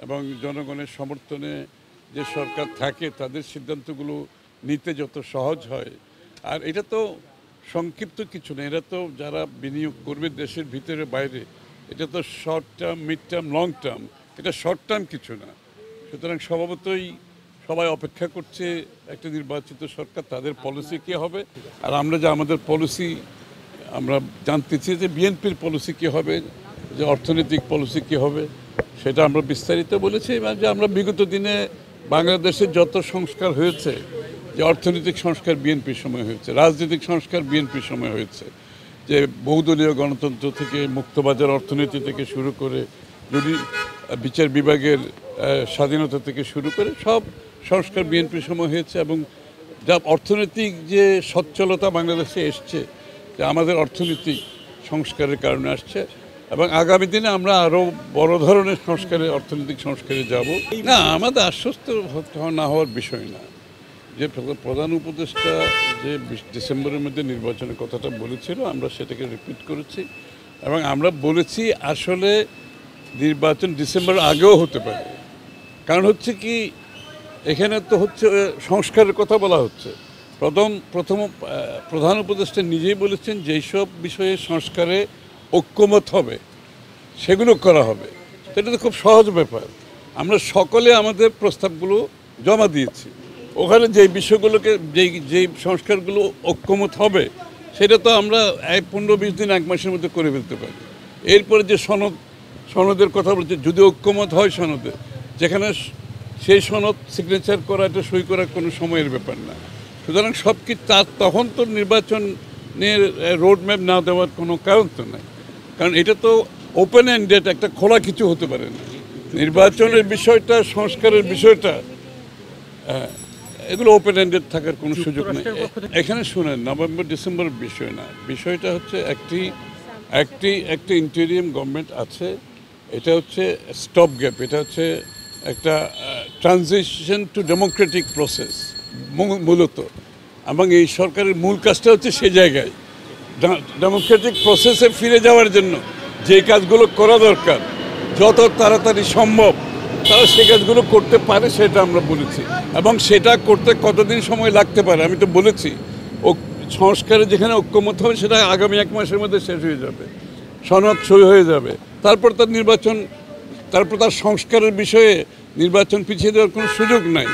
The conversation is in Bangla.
এবং জনগণের সমর্থনে যে সরকার থাকে তাদের সিদ্ধান্তগুলো নিতে যত সহজ হয়। আর এটা তো সংক্ষিপ্ত কিছু না, এরা তো যারা বিনিয়োগ করবে দেশের ভিতরে বাইরে, এটা তো short term, mid term, long term, এটা শর্ট টার্ম কিছু না। সুতরাং স্বভাবতই সবাই অপেক্ষা করছে একটা নির্বাচিত সরকার, তাদের পলিসি কী হবে। আর আমরা যে আমাদের পলিসি আমরা জানতেছি যে বিএনপির পলিসি কী হবে, যে অর্থনৈতিক পলিসি কী হবে, সেটা আমরা বিস্তারিত বলেছি। এবং যে আমরা বিগত দিনে বাংলাদেশের যত সংস্কার হয়েছে, যে অর্থনৈতিক সংস্কার বিএনপির সময় হয়েছে, রাজনৈতিক সংস্কার বিএনপির সময় হয়েছে, যে বহুদলীয় গণতন্ত্র থেকে মুক্তবাজার অর্থনীতি থেকে শুরু করে যদি বিচার বিভাগের স্বাধীনতা থেকে শুরু করে সব সংস্কার বিএনপির সময় হয়েছে। এবং যা অর্থনৈতিক যে সচ্ছলতা বাংলাদেশে এসছে, যে আমাদের অর্থনৈতিক সংস্কারের কারণে আসছে, এবং আগামী দিনে আমরা আরও বড় ধরনের সংস্কারে, অর্থনৈতিক সংস্কারে যাব। না, আমাদের আশ্বস্ত না হওয়ার বিষয় না। যে প্রধান উপদেষ্টা যে ডিসেম্বরের মধ্যে নির্বাচনের কথাটা বলেছিল, আমরা সেটাকে রিপিট করেছি। এবং আমরা বলেছি আসলে নির্বাচন ডিসেম্বর আগেও হতে পারে। কারণ হচ্ছে কি, এখানে তো হচ্ছে সংস্কারের কথা বলা হচ্ছে। প্রধান উপদেষ্টা নিজেই বলেছেন যেই সব বিষয়ে সংস্কারে ঐক্যমত হবে সেগুলো করা হবে। এটা তো খুব সহজ ব্যাপার। আমরা সকলে আমাদের প্রস্তাবগুলো জমা দিয়েছি। ওখানে যেই বিষয়গুলোকে যেই সংস্কারগুলো ঐক্যমত হবে সেটা তো আমরা 15-20 দিন, 1 মাসের মধ্যে করে ফেলতে পারি। এরপরে যে সনদের কথা বলছে, যদি ঐক্যমত হয় সনদে, যেখানে সেই সনদ সিগনেচার করা, এটা সই করার কোনো সময়ের ব্যাপার না। সুতরাং সব কিছু তখন তো নির্বাচনের রোডম্যাপ না দেওয়ার কোনো কারণ তো নাই। কারণ এটা তো ওপেন এন্ডেড, একটা খোলা কিছু হতে পারে না। নির্বাচনের বিষয়টা, সংস্কারের বিষয়টা, এগুলো ওপেন এন্ডেড থাকার কোনো সুযোগ নেই। এখানে শুনেন, নভেম্বর ডিসেম্বরের বিষয় না, বিষয়টা হচ্ছে একটি ইন্টেরিয়াম গভর্নমেন্ট আছে। এটা হচ্ছে স্টপ গ্যাপ, এটা হচ্ছে একটা ট্রানজিশন টু ডেমোক্রেটিক প্রসেস মূলত। এবং এই সরকারের মূল কাজটা হচ্ছে সেই জায়গায় ডেমোক্রেটিক প্রসেসে ফিরে যাওয়ার জন্য যে কাজগুলো করা দরকার যত তাড়াতাড়ি সম্ভব তারা সেই কাজগুলো করতে পারে, সেটা আমরা বলেছি। এবং সেটা করতে কতদিন সময় লাগতে পারে আমি তো বলেছি। সংস্কারে যেখানে ঐক্যমত হবে সেটা আগামী 1 মাসের মধ্যে শেষ হয়ে যাবে, সনদ সই হয়ে যাবে। তারপর তার সংস্কারের বিষয়ে নির্বাচন পিছিয়ে দেওয়ার কোনো সুযোগ নাই।